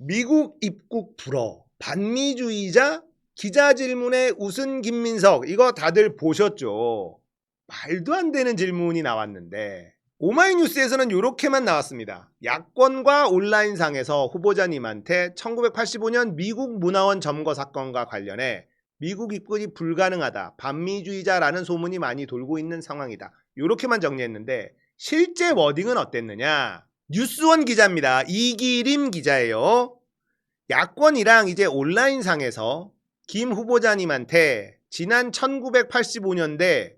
미국 입국 불허, 반미주의자, 기자 질문에 웃은 김민석. 이거 다들 보셨죠? 말도 안 되는 질문이 나왔는데 오마이뉴스에서는 이렇게만 나왔습니다. 야권과 온라인상에서 후보자님한테 1985년 미국 문화원 점거 사건과 관련해 미국 입국이 불가능하다, 반미주의자라는 소문이 많이 돌고 있는 상황이다. 이렇게만 정리했는데 실제 워딩은 어땠느냐? 뉴스원 기자입니다. 이기림 기자예요. 야권이랑 이제 온라인상에서 김 후보자님한테 지난 1985년대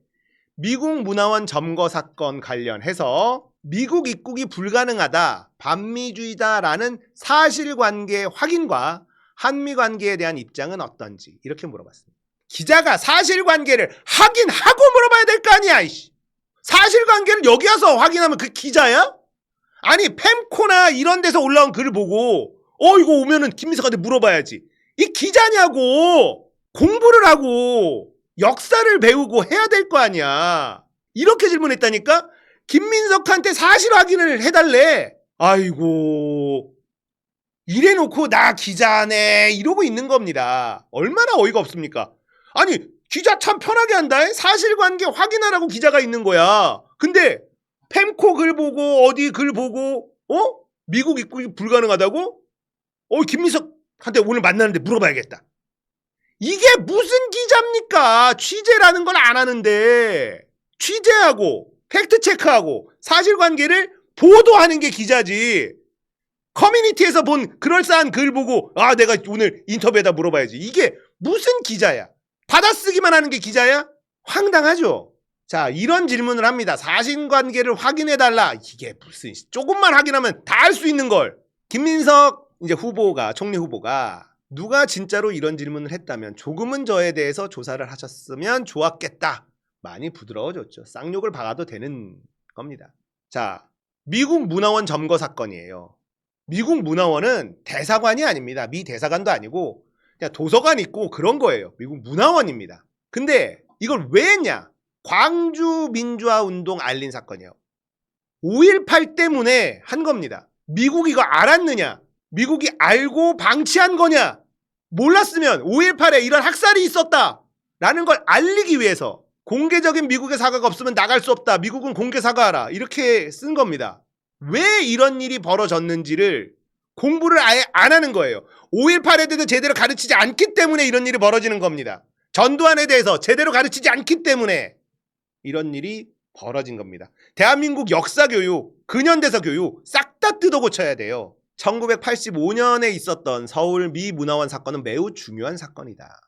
미국 문화원 점거 사건 관련해서 미국 입국이 불가능하다, 반미주의다라는 사실관계 확인과 한미관계에 대한 입장은 어떤지 이렇게 물어봤습니다. 기자가 사실관계를 확인하고 물어봐야 될 거 아니야. 이씨. 사실관계를 여기 와서 확인하면 그 기자야? 아니 팸코나 이런 데서 올라온 글을 보고 이거 오면은 김민석한테 물어봐야지. 이 기자냐고. 공부를 하고 역사를 배우고 해야 될 거 아니야. 이렇게 질문했다니까? 김민석한테 사실 확인을 해달래. 아이고, 이래놓고 나 기자네 이러고 있는 겁니다. 얼마나 어이가 없습니까? 아니 기자 참 편하게 한다. 사실관계 확인하라고 기자가 있는 거야. 근데 팸코 글 보고 어디 글 보고 미국 입국이 불가능하다고? 김민석한테 오늘 만나는데 물어봐야겠다. 이게 무슨 기자입니까? 취재라는 걸 안 하는데 취재하고 팩트체크하고 사실관계를 보도하는 게 기자지. 커뮤니티에서 본 그럴싸한 글 보고 내가 오늘 인터뷰에다 물어봐야지. 이게 무슨 기자야? 받아쓰기만 하는 게 기자야? 황당하죠. 자, 이런 질문을 합니다. 사실관계를 확인해달라. 이게 무슨 조금만 확인하면 다 알 수 있는 걸. 김민석 이제 후보가, 총리 후보가 누가 진짜로 이런 질문을 했다면 조금은 저에 대해서 조사를 하셨으면 좋았겠다. 많이 부드러워졌죠. 쌍욕을 박아도 되는 겁니다. 자, 미국 문화원 점거 사건이에요. 미국 문화원은 대사관이 아닙니다. 미 대사관도 아니고 그냥 도서관 있고 그런 거예요. 미국 문화원입니다. 근데 이걸 왜 했냐? 광주 민주화 운동 알린 사건이에요. 5.18 때문에 한 겁니다. 미국이 이거 알았느냐? 미국이 알고 방치한 거냐? 몰랐으면 5.18에 이런 학살이 있었다라는 걸 알리기 위해서 공개적인 미국의 사과가 없으면 나갈 수 없다. 미국은 공개 사과하라. 이렇게 쓴 겁니다. 왜 이런 일이 벌어졌는지를 공부를 아예 안 하는 거예요. 5.18에 대해서 제대로 가르치지 않기 때문에 이런 일이 벌어지는 겁니다. 전두환에 대해서 제대로 가르치지 않기 때문에 이런 일이 벌어진 겁니다. 대한민국 역사 교육, 근현대사 교육 싹 다 뜯어 고쳐야 돼요. 1985년에 있었던 서울 미 문화원 사건은 매우 중요한 사건이다.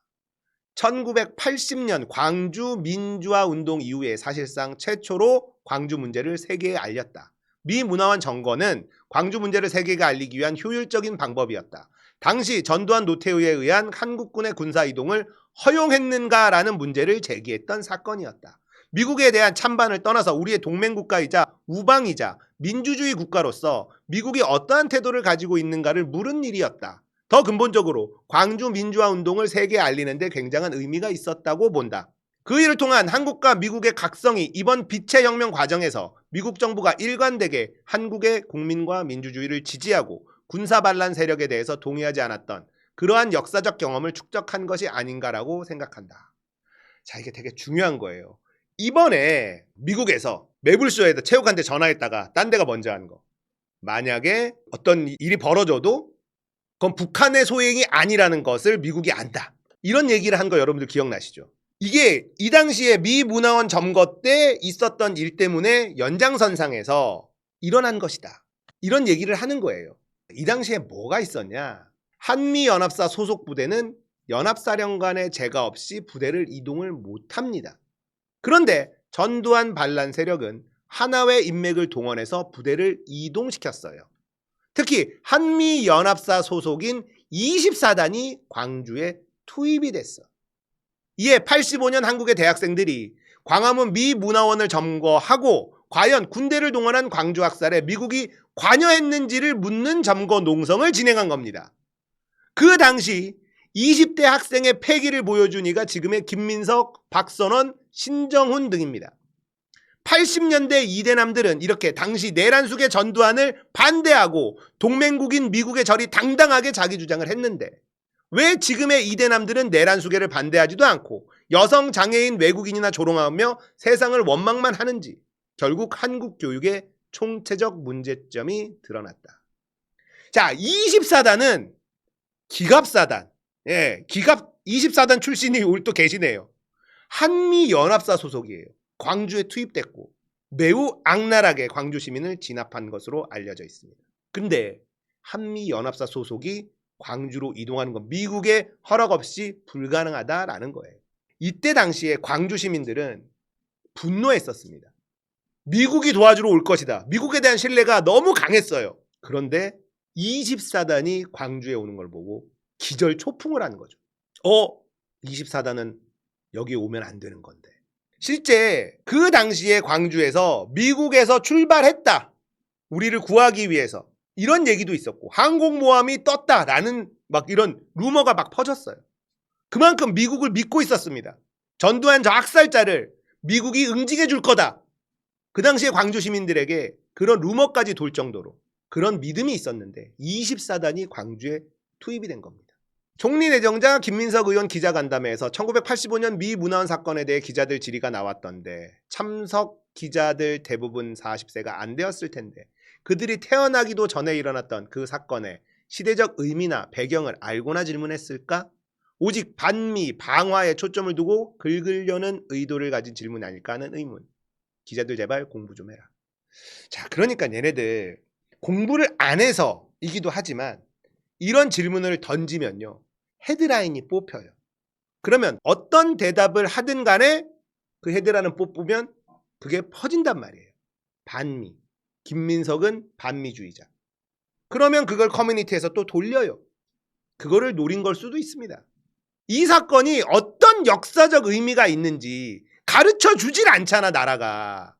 1980년 광주 민주화 운동 이후에 사실상 최초로 광주 문제를 세계에 알렸다. 미 문화원 점거는 광주 문제를 세계에 알리기 위한 효율적인 방법이었다. 당시 전두환 노태우에 의한 한국군의 군사 이동을 허용했는가라는 문제를 제기했던 사건이었다. 미국에 대한 찬반을 떠나서 우리의 동맹국가이자 우방이자 민주주의 국가로서 미국이 어떠한 태도를 가지고 있는가를 물은 일이었다. 더 근본적으로 광주 민주화 운동을 세계에 알리는 데 굉장한 의미가 있었다고 본다. 그 일을 통한 한국과 미국의 각성이 이번 빛의 혁명 과정에서 미국 정부가 일관되게 한국의 국민과 민주주의를 지지하고 군사반란 세력에 대해서 동의하지 않았던 그러한 역사적 경험을 축적한 것이 아닌가라고 생각한다. 자, 이게 되게 중요한 거예요. 이번에 미국에서 매불쇼에다 체육한테 전화했다가 딴 데가 먼저 하는 거. 만약에 어떤 일이 벌어져도 그건 북한의 소행이 아니라는 것을 미국이 안다. 이런 얘기를 한 거 여러분들 기억나시죠? 이게 이 당시에 미 문화원 점거 때 있었던 일 때문에 연장선상에서 일어난 것이다. 이런 얘기를 하는 거예요. 이 당시에 뭐가 있었냐? 한미연합사 소속 부대는 연합사령관의 제가 없이 부대를 이동을 못합니다. 그런데 전두환 반란 세력은 하나회 인맥을 동원해서 부대를 이동시켰어요. 특히 한미연합사 소속인 24단이 광주에 투입이 됐어. 이에 85년 한국의 대학생들이 광화문 미 문화원을 점거하고 과연 군대를 동원한 광주 학살에 미국이 관여했는지를 묻는 점거 농성을 진행한 겁니다. 그 당시 20대 학생의 패기를 보여준 이가 지금의 김민석, 박선원, 신정훈 등입니다. 80년대 이대남들은 이렇게 당시 내란숙의 전두환을 반대하고 동맹국인 미국의 절이 당당하게 자기 주장을 했는데 왜 지금의 이대남들은 내란숙애를 반대하지도 않고 여성 장애인 외국인이나 조롱하며 세상을 원망만 하는지 결국 한국 교육의 총체적 문제점이 드러났다. 자, 24단은 기갑사단, 기갑 24단 출신이 또 계시네요. 한미연합사 소속이에요. 광주에 투입됐고 매우 악랄하게 광주 시민을 진압한 것으로 알려져 있습니다. 근데 한미연합사 소속이 광주로 이동하는 건 미국의 허락 없이 불가능하다라는 거예요. 이때 당시에 광주 시민들은 분노했었습니다. 미국이 도와주러 올 것이다. 미국에 대한 신뢰가 너무 강했어요. 그런데 24단이 광주에 오는 걸 보고 기절 초풍을 하는 거죠. 24단은 여기 오면 안 되는 건데. 실제 그 당시에 광주에서 미국에서 출발했다. 우리를 구하기 위해서. 이런 얘기도 있었고 항공모함이 떴다라는 막 이런 루머가 막 퍼졌어요. 그만큼 미국을 믿고 있었습니다. 전두환 저 학살자를 미국이 응징해 줄 거다. 그 당시에 광주 시민들에게 그런 루머까지 돌 정도로 그런 믿음이 있었는데 24단이 광주에 투입이 된 겁니다. 총리 내정자 김민석 의원 기자간담회에서 1985년 미 문화원 사건에 대해 기자들 질의가 나왔던데 참석 기자들 대부분 40세가 안 되었을 텐데 그들이 태어나기도 전에 일어났던 그 사건의 시대적 의미나 배경을 알고나 질문했을까? 오직 반미, 방화에 초점을 두고 긁으려는 의도를 가진 질문이 아닐까 하는 의문. 기자들 제발 공부 좀 해라. 자, 그러니까 얘네들 공부를 안 해서이기도 하지만 이런 질문을 던지면요. 헤드라인이 뽑혀요. 그러면 어떤 대답을 하든 간에 그 헤드라인을 뽑으면 그게 퍼진단 말이에요. 반미. 김민석은 반미주의자. 그러면 그걸 커뮤니티에서 또 돌려요. 그거를 노린 걸 수도 있습니다. 이 사건이 어떤 역사적 의미가 있는지 가르쳐 주질 않잖아, 나라가.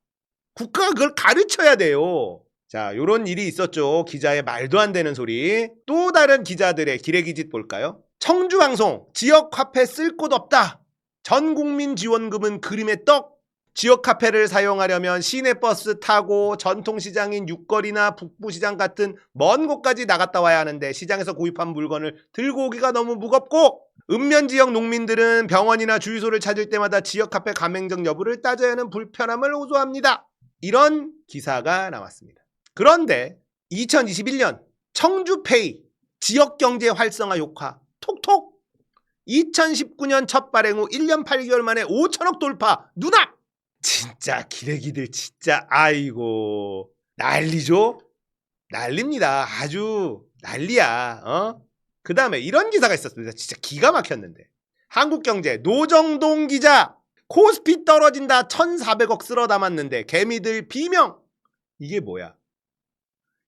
국가가 그걸 가르쳐야 돼요. 자, 요런 일이 있었죠. 기자의 말도 안 되는 소리. 또 다른 기자들의 기레기짓 볼까요? 청주방송, 지역화폐 쓸 곳 없다. 전국민 지원금은 그림의 떡. 지역카페를 사용하려면 시내버스 타고 전통시장인 육거리나 북부시장 같은 먼 곳까지 나갔다 와야 하는데 시장에서 구입한 물건을 들고 오기가 너무 무겁고 읍면지역 농민들은 병원이나 주유소를 찾을 때마다 지역카페 가맹점 여부를 따져야 하는 불편함을 호소합니다. 이런 기사가 나왔습니다. 그런데 2021년 청주페이 지역경제 활성화 효과 톡톡 2019년 첫 발행 후 1년 8개월 만에 5천억 돌파 눈앞. 진짜 기레기들 진짜 아이고 난리죠. 난립니다. 아주 난리야. 그 다음에 이런 기사가 있었습니다. 진짜 기가 막혔는데 한국경제 노정동 기자 코스피 떨어진다 1,400억 쓸어 담았는데 개미들 비명. 이게 뭐야?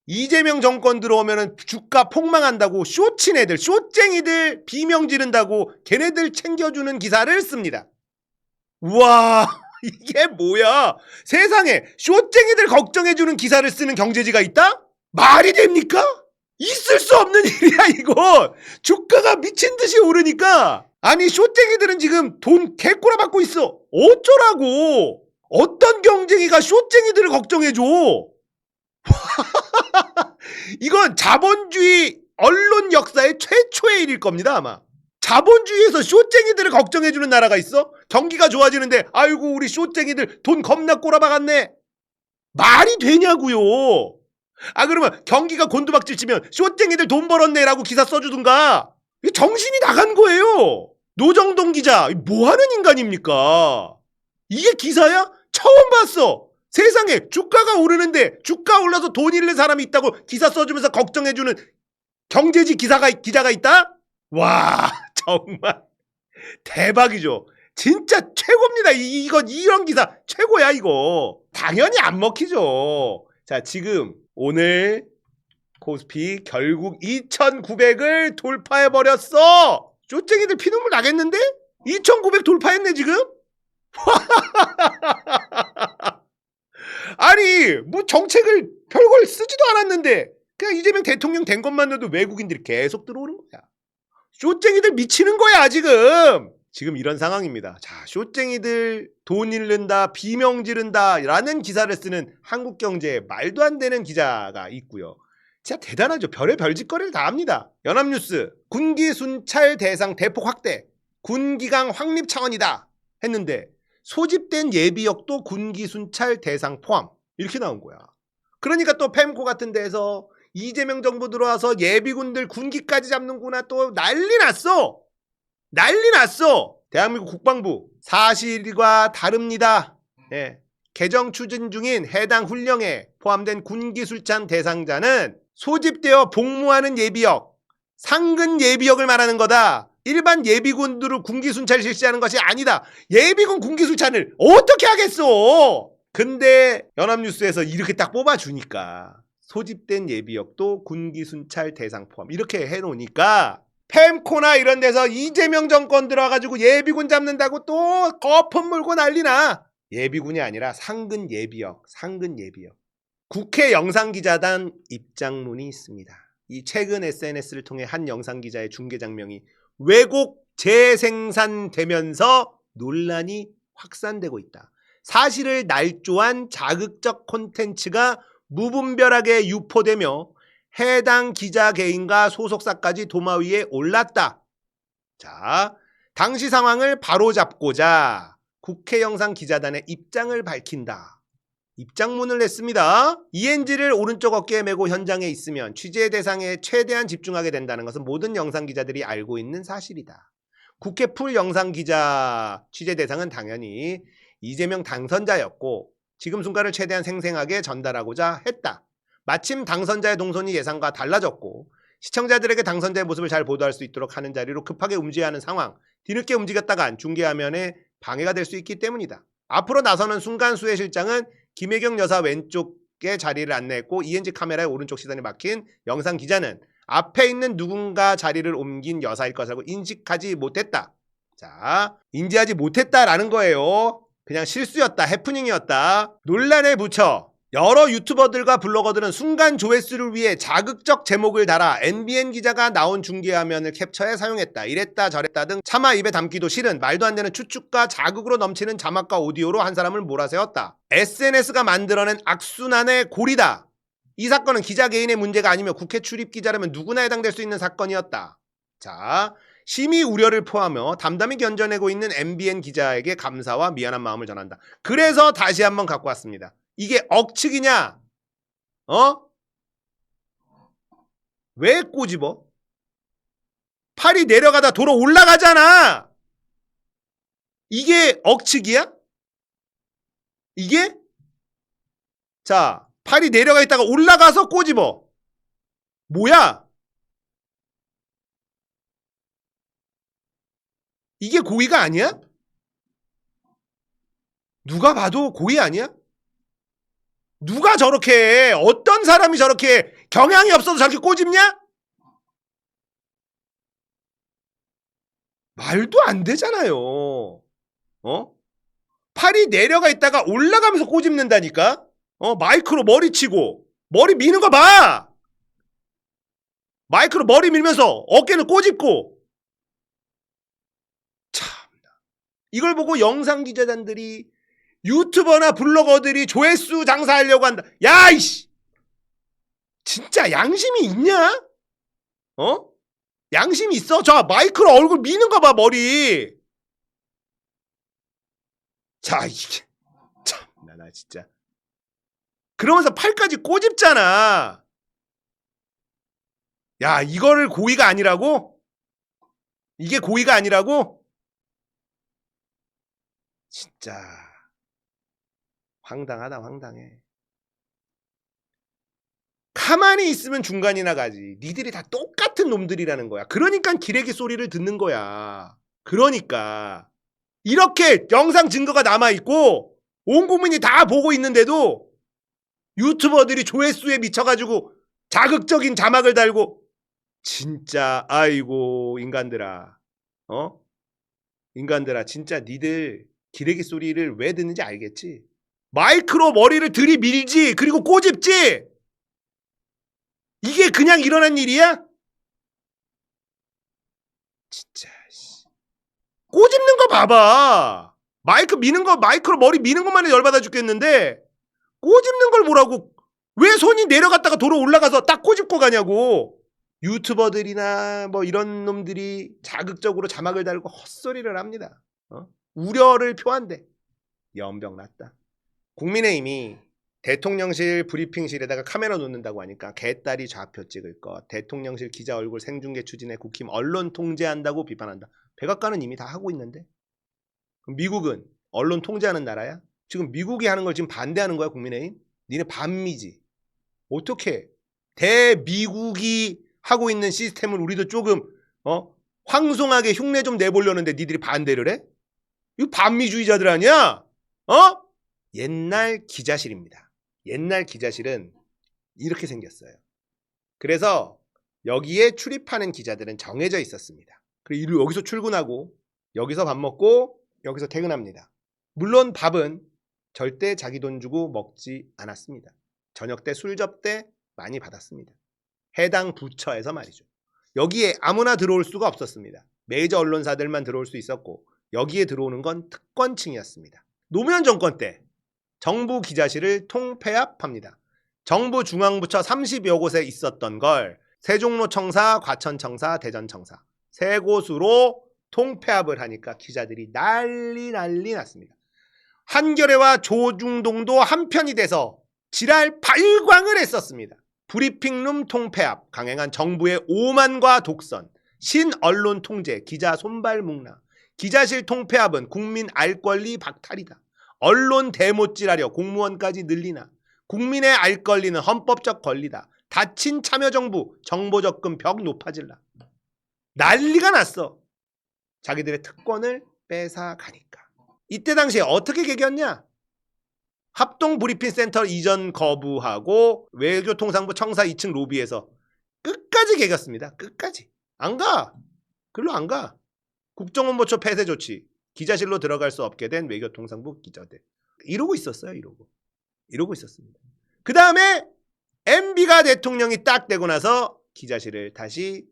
이재명 정권 들어오면 주가 폭망한다고 쇼친 애들 쇼쟁이들 비명 지른다고 걔네들 챙겨주는 기사를 씁니다. 우와 이게 뭐야? 세상에 쇼쟁이들 걱정해주는 기사를 쓰는 경제지가 있다? 말이 됩니까? 있을 수 없는 일이야 이거. 주가가 미친듯이 오르니까 아니 쇼쟁이들은 지금 돈 개꼬라 받고 있어. 어쩌라고. 어떤 경쟁이가 쇼쟁이들을 걱정해줘. 이건 자본주의 언론 역사의 최초의 일일 겁니다 아마. 자본주의에서 쇼쟁이들을 걱정해주는 나라가 있어? 경기가 좋아지는데 아이고 우리 쇼쟁이들 돈 겁나 꼬라박았네. 말이 되냐고요. 그러면 경기가 곤두박질 치면 쇼쟁이들 돈 벌었네 라고 기사 써주든가. 정신이 나간 거예요. 노정동 기자 뭐하는 인간입니까? 이게 기사야? 처음 봤어. 세상에 주가가 오르는데 주가 올라서 돈 잃는 사람이 있다고 기사 써주면서 걱정해주는 경제지 기자가 있다? 와 정말 대박이죠. 진짜 최고입니다. 이런 기사 최고야 이거. 당연히 안 먹히죠. 자 지금 오늘 코스피 결국 2,900을 돌파해버렸어. 쇼쟁이들 피눈물 나겠는데? 2,900 돌파했네 지금? 아니 뭐 정책을 별걸 쓰지도 않았는데 그냥 이재명 대통령 된 것만으로도 외국인들이 계속 들어오는 거야. 쇼쟁이들 미치는 거야 지금. 지금 이런 상황입니다. 자, 쇼쟁이들 돈 잃는다, 비명 지른다 라는 기사를 쓰는 한국경제에 말도 안 되는 기자가 있고요. 진짜 대단하죠. 별의 별짓거리를 다 합니다. 연합뉴스, 군기 순찰 대상 대폭 확대, 군기강 확립 차원이다 했는데 소집된 예비역도 군기 순찰 대상 포함 이렇게 나온 거야. 그러니까 또 펜코 같은 데서 이재명 정부 들어와서 예비군들 군기까지 잡는구나 또 난리 났어. 난리 났어. 대한민국 국방부 사실과 다릅니다. 예. 개정 추진 중인 해당 훈령에 포함된 군기술찬 대상자는 소집되어 복무하는 예비역, 상근 예비역을 말하는 거다. 일반 예비군들을 군기순찰 실시하는 것이 아니다. 예비군 군기순찰을 어떻게 하겠어? 근데 연합뉴스에서 이렇게 딱 뽑아주니까 소집된 예비역도 군기순찰 대상 포함 이렇게 해놓으니까 펜코나 이런 데서 이재명 정권 들어와가지고 예비군 잡는다고 또 거품 물고 난리나. 예비군이 아니라 상근 예비역, 상근 예비역. 국회 영상기자단 입장문이 있습니다. 이 최근 SNS를 통해 한 영상기자의 중계 장면이 왜곡 재생산되면서 논란이 확산되고 있다. 사실을 날조한 자극적 콘텐츠가 무분별하게 유포되며 해당 기자 개인과 소속사까지 도마 위에 올랐다. 자, 당시 상황을 바로잡고자 국회 영상기자단의 입장을 밝힌다. 입장문을 냈습니다. ENG를 오른쪽 어깨에 메고 현장에 있으면 취재 대상에 최대한 집중하게 된다는 것은 모든 영상기자들이 알고 있는 사실이다. 국회 풀 영상기자 취재 대상은 당연히 이재명 당선자였고 지금 순간을 최대한 생생하게 전달하고자 했다. 마침 당선자의 동선이 예상과 달라졌고 시청자들에게 당선자의 모습을 잘 보도할 수 있도록 하는 자리로 급하게 움직여야 하는 상황, 뒤늦게 움직였다간 중계화면에 방해가 될 수 있기 때문이다. 앞으로 나서는 순간 수혜 실장은 김혜경 여사 왼쪽에 자리를 안내했고 ENG 카메라의 오른쪽 시선이 막힌 영상 기자는 앞에 있는 누군가 자리를 옮긴 여사일 것이라고 인식하지 못했다. 자, 인지하지 못했다라는 거예요. 그냥 실수였다, 해프닝이었다. 논란에 묻혀 여러 유튜버들과 블로거들은 순간 조회수를 위해 자극적 제목을 달아 NBN 기자가 나온 중계화면을 캡처해 사용했다. 이랬다 저랬다 등 차마 입에 담기도 싫은 말도 안 되는 추측과 자극으로 넘치는 자막과 오디오로 한 사람을 몰아세웠다. SNS가 만들어낸 악순환의 고리다. 이 사건은 기자 개인의 문제가 아니며 국회 출입 기자라면 누구나 해당될 수 있는 사건이었다. 자, 심의 우려를 포함하며 담담히 견뎌내고 있는 NBN 기자에게 감사와 미안한 마음을 전한다. 그래서 다시 한번 갖고 왔습니다. 이게 억측이냐? 왜 꼬집어? 팔이 내려가다 도로 올라가잖아. 이게 억측이야? 이게? 자, 팔이 내려가 있다가 올라가서 꼬집어. 뭐야? 이게 고의가 아니야? 누가 봐도 고의 아니야? 누가 저렇게 해? 어떤 사람이 저렇게 경향이 없어서 저렇게 꼬집냐? 말도 안 되잖아요. 팔이 내려가 있다가 올라가면서 꼬집는다니까? 마이크로 머리 치고 머리 미는 거 봐. 마이크로 머리 밀면서 어깨는 꼬집고. 참, 이걸 보고 영상 기자단들이 유튜버나 블로거들이 조회수 장사하려고 한다. 야, 이씨! 진짜 양심이 있냐? 양심이 있어? 저 마이크로 얼굴 미는 거 봐, 머리. 자, 이게 참, 나 진짜. 그러면서 팔까지 꼬집잖아. 야, 이거를 고의가 아니라고? 이게 고의가 아니라고? 진짜 황당하다, 황당해. 가만히 있으면 중간이나 가지. 니들이 다 똑같은 놈들이라는 거야. 그러니까 기레기 소리를 듣는 거야. 그러니까 이렇게 영상 증거가 남아있고 온 국민이 다 보고 있는데도 유튜버들이 조회수에 미쳐가지고 자극적인 자막을 달고. 진짜 아이고 인간들아. 인간들아, 진짜 니들 기레기 소리를 왜 듣는지 알겠지? 마이크로 머리를 들이밀지, 그리고 꼬집지. 이게 그냥 일어난 일이야? 진짜 꼬집는 거 봐봐. 마이크 미는 거, 마이크로 머리 미는 것만 해도 열받아 죽겠는데 꼬집는 걸 보라고. 왜 손이 내려갔다가 도로 올라가서 딱 꼬집고 가냐고. 유튜버들이나 뭐 이런 놈들이 자극적으로 자막을 달고 헛소리를 합니다. 우려를 표한대. 연병 났다. 국민의힘이 대통령실 브리핑실에다가 카메라 놓는다고 하니까 개딸이 좌표 찍을 것, 대통령실 기자 얼굴 생중계 추진해 국힘 언론 통제한다고 비판한다. 백악관은 이미 다 하고 있는데. 그럼 미국은 언론 통제하는 나라야? 지금 미국이 하는 걸 지금 반대하는 거야 국민의힘? 니네 반미지. 어떻게 대미국이 하고 있는 시스템을 우리도 조금 황송하게 흉내 좀 내보려는데 니들이 반대를 해? 이거 반미주의자들 아니야? 옛날 기자실입니다. 옛날 기자실은 이렇게 생겼어요. 그래서 여기에 출입하는 기자들은 정해져 있었습니다. 그리고 여기서 출근하고 여기서 밥 먹고 여기서 퇴근합니다. 물론 밥은 절대 자기 돈 주고 먹지 않았습니다. 저녁 때 술 접대 많이 받았습니다. 해당 부처에서 말이죠. 여기에 아무나 들어올 수가 없었습니다. 메이저 언론사들만 들어올 수 있었고 여기에 들어오는 건 특권층이었습니다. 노무현 정권 때 정부 기자실을 통폐합합니다. 정부 중앙부처 30여 곳에 있었던 걸 세종로청사, 과천청사, 대전청사 세 곳으로 통폐합을 하니까 기자들이 난리 났습니다. 한겨레와 조중동도 한편이 돼서 지랄 발광을 했었습니다. 브리핑룸 통폐합, 강행한 정부의 오만과 독선, 신언론 통제, 기자 손발 묶나, 기자실 통폐합은 국민 알 권리 박탈이다. 언론 대못질하려 공무원까지 늘리나, 국민의 알 권리는 헌법적 권리다. 다친 참여정부, 정보접근 벽 높아질라. 난리가 났어. 자기들의 특권을 뺏어가니까. 이때 당시에 어떻게 개겼냐? 합동 브리핑센터 이전 거부하고 외교통상부 청사 2층 로비에서 끝까지 개겼습니다. 끝까지. 안 가. 글로 안 가. 국정원보초 폐쇄 조치. 기자실로 들어갈 수 없게 된 외교통상부 기자들. 이러고 있었어요. 이러고 있었습니다. 그 다음에 MB가 대통령이 딱 되고 나서 기자실을 다시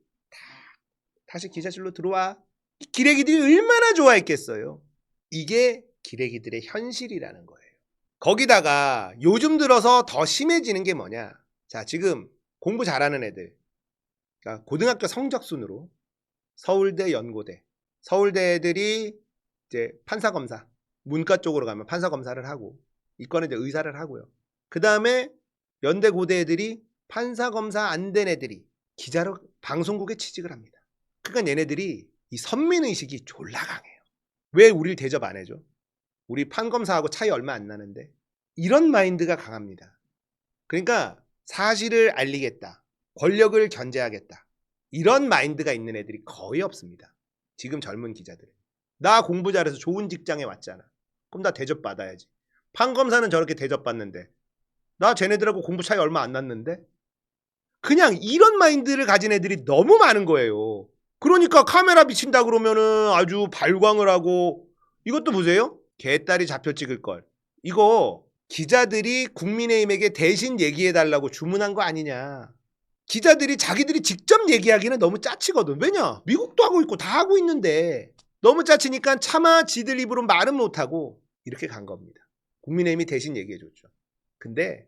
기자실로 들어와. 기레기들이 얼마나 좋아했겠어요. 이게 기레기들의 현실이라는 거예요. 거기다가 요즘 들어서 더 심해지는 게 뭐냐. 자, 지금 공부 잘하는 애들, 그러니까 고등학교 성적 순으로 서울대, 연고대, 서울대 애들이 이제 판사검사, 문과 쪽으로 가면 판사검사를 하고, 이과는 이제 의사를 하고요. 그 다음에 연대, 고대 애들이 판사검사 안 된 애들이 기자로 방송국에 취직을 합니다. 그러니까 얘네들이 이 선민의식이 졸라 강해요. 왜 우리를 대접 안 해줘? 우리 판검사하고 차이 얼마 안 나는데. 이런 마인드가 강합니다. 그러니까 사실을 알리겠다, 권력을 견제하겠다, 이런 마인드가 있는 애들이 거의 없습니다. 지금 젊은 기자들. 나 공부 잘해서 좋은 직장에 왔잖아. 그럼 나 대접받아야지. 판검사는 저렇게 대접받는데 나 쟤네들하고 공부 차이 얼마 안 났는데. 그냥 이런 마인드를 가진 애들이 너무 많은 거예요. 그러니까 카메라 비친다 그러면은 아주 발광을 하고. 이것도 보세요. 개딸이 잡혀 찍을 걸. 이거 기자들이 국민의힘에게 대신 얘기해달라고 주문한 거 아니냐. 기자들이 자기들이 직접 얘기하기는 너무 짜치거든. 왜냐? 미국도 하고 있고 다 하고 있는데 너무 짜치니까 차마 지들 입으로 말은 못하고 이렇게 간 겁니다. 국민의힘이 대신 얘기해줬죠. 근데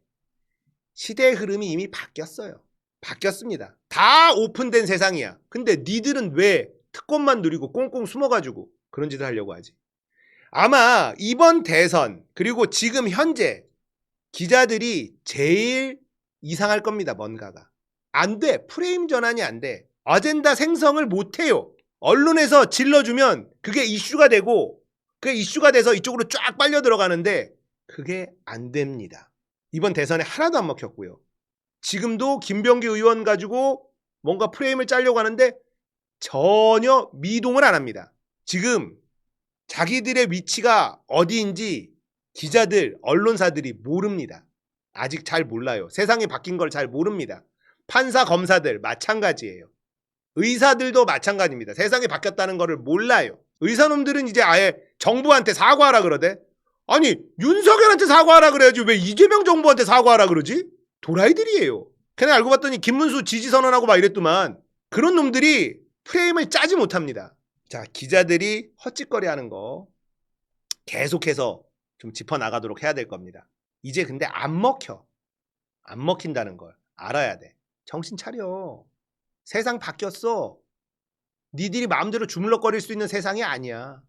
시대의 흐름이 이미 바뀌었어요. 바뀌었습니다. 다 오픈된 세상이야. 근데 니들은 왜 특권만 누리고 꽁꽁 숨어가지고 그런 짓을 하려고 하지? 아마 이번 대선 그리고 지금 현재 기자들이 제일 이상할 겁니다. 뭔가가. 안 돼. 프레임 전환이 안 돼. 아젠다 생성을 못해요. 언론에서 질러주면 그게 이슈가 되고 그게 이슈가 돼서 이쪽으로 쫙 빨려 들어가는데 그게 안 됩니다. 이번 대선에 하나도 안 먹혔고요. 지금도 김병기 의원 가지고 뭔가 프레임을 짜려고 하는데 전혀 미동을 안 합니다. 지금 자기들의 위치가 어디인지 기자들, 언론사들이 모릅니다. 아직 잘 몰라요. 세상이 바뀐 걸 잘 모릅니다. 판사, 검사들 마찬가지예요. 의사들도 마찬가지입니다. 세상이 바뀌었다는 거를 몰라요. 의사놈들은 이제 아예 정부한테 사과하라 그러대. 아니 윤석열한테 사과하라 그래야지 왜 이재명 정부한테 사과하라 그러지? 도라이들이에요. 그냥 알고 봤더니 김문수 지지선언하고 막 이랬더만. 그런 놈들이 프레임을 짜지 못합니다. 자, 기자들이 헛짓거리하는 거 계속해서 좀 짚어나가도록 해야 될 겁니다. 이제 근데 안 먹혀. 안 먹힌다는 걸 알아야 돼. 정신 차려. 세상 바뀌었어. 니들이 마음대로 주물럭거릴 수 있는 세상이 아니야.